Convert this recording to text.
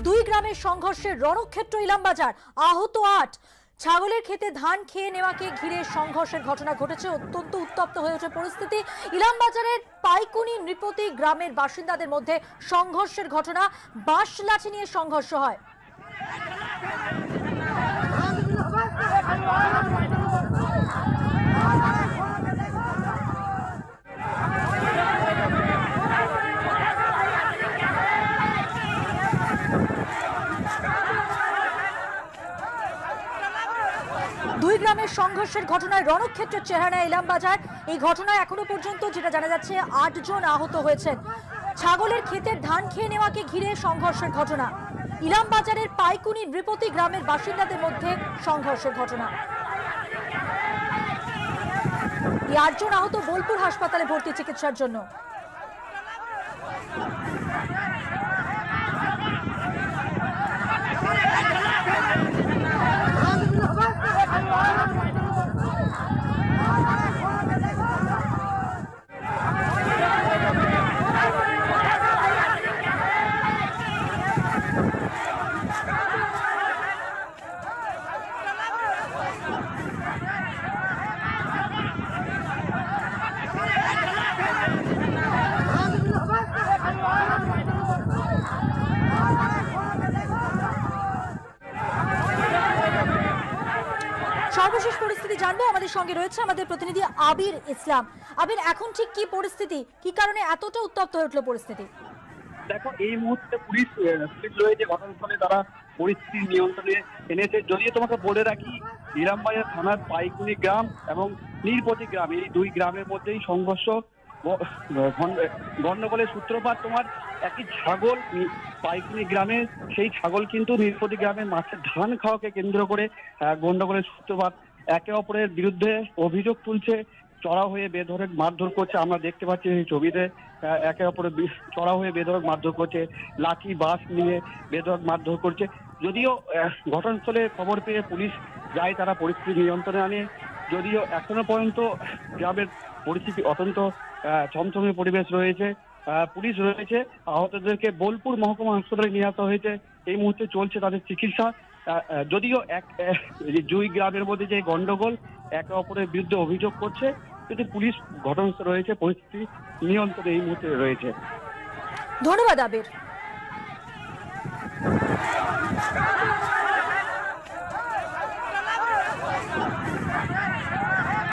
দুই গ্রামের সংঘর্ষের রণক্ষেত্র ইলামবাজার, আহত ৮। ছাগলের ক্ষেতে ধান খেয়ে নেওয়াকে ঘিরে সংঘর্ষের ঘটনা ঘটেছে। অত্যন্ত উত্তপ্ত হয়ে ওঠে পরিস্থিতি। ইলামবাজারের পাইকুনি নৃপতি গ্রামের বাসিন্দাদের মধ্যে সংঘর্ষের ঘটনা। বাঁশ লাঠি নিয়ে সংঘর্ষ হয়। দুই গ্রামের সংঘর্ষের ঘটনায় রণক্ষেত্রের চেহারা নেয় ইলামবাজার। এই ঘটনায় এখনো পর্যন্ত যেটা জানা যাচ্ছে ৮ জন আহত হয়েছেন। ছাগলের ক্ষেতের ধান খেয়ে নেওয়াকে ঘিরে সংঘর্ষের ঘটনা। ইলামবাজারের পাইকুনি নৃপতি গ্রামের বাসিন্দাদের মধ্যে সংঘর্ষের ঘটনা। এই ৮ জন আহত বোলপুর হাসপাতালে ভর্তি চিকিৎসার জন্য। সর্বশেষ পরিস্থিতি জানবো, আমাদের সঙ্গে রয়েছে আমাদের প্রতিনিধি আবির ইসলাম। আবির, এখন ঠিক কি পরিস্থিতি, কি কারণে এতটা উত্তপ্ত হয়ে উঠলো পরিস্থিতি? দেখো, এই মুহূর্তে পুলিশ রয়েছে ঘটনাস্থলে, তারা পরিস্থিতি নিয়ন্ত্রণে এনেছে। যদিও তোমাকে বলে রাখি, ইলামবাজার থানার পাইকুনি গ্রাম এবং নীরপতি গ্রাম, এই দুই গ্রামের মধ্যেই সংঘর্ষ, গন্ডগোলের সূত্রপাত। তোমার একই ছাগল পাইকুনি গ্রামে, সেই ছাগল কিন্তু নীরপতি গ্রামের মাঠে ধান খাওয়াকে কেন্দ্র করে গন্ডগোলের সূত্রপাত। একে অপরের বিরুদ্ধে অভিযোগ তুলছে, চড়া হয়ে বেধড়ক মারধর করছে। আমরা দেখতে পাচ্ছি এই ছবিতে একে অপরের চড়া হয়ে বেধড়ক মারধর করছে, লাঠি বাঁশ নিয়ে বেধড়ক মারধর করছে। যদিও ঘটনাস্থলে খবর পেয়ে পুলিশ যায়, তারা পরিস্থিতি নিয়ন্ত্রণে আনে। যদিও এখনো পর্যন্ত গ্রামের পরিস্থিতি অত্যন্ত থমথমে পরিবেশ রয়েছে। পুলিশ রয়েছে, আহতদেরকে বোলপুর মহকুমা হাসপাতালে নিয়ে আসা হয়েছে। এই মুহূর্তে চলছে তাদের চিকিৎসা। যদিও দুই গ্রামের মধ্যে যে গন্ডগোল, একে অপরের বিরুদ্ধে অভিযোগ করছে, কিন্তু পুলিশ ঘটনাস্থলে রয়েছে, পরিস্থিতি নিয়ন্ত্রণে এই মুহূর্তে রয়েছে। ধন্যবাদ আবির।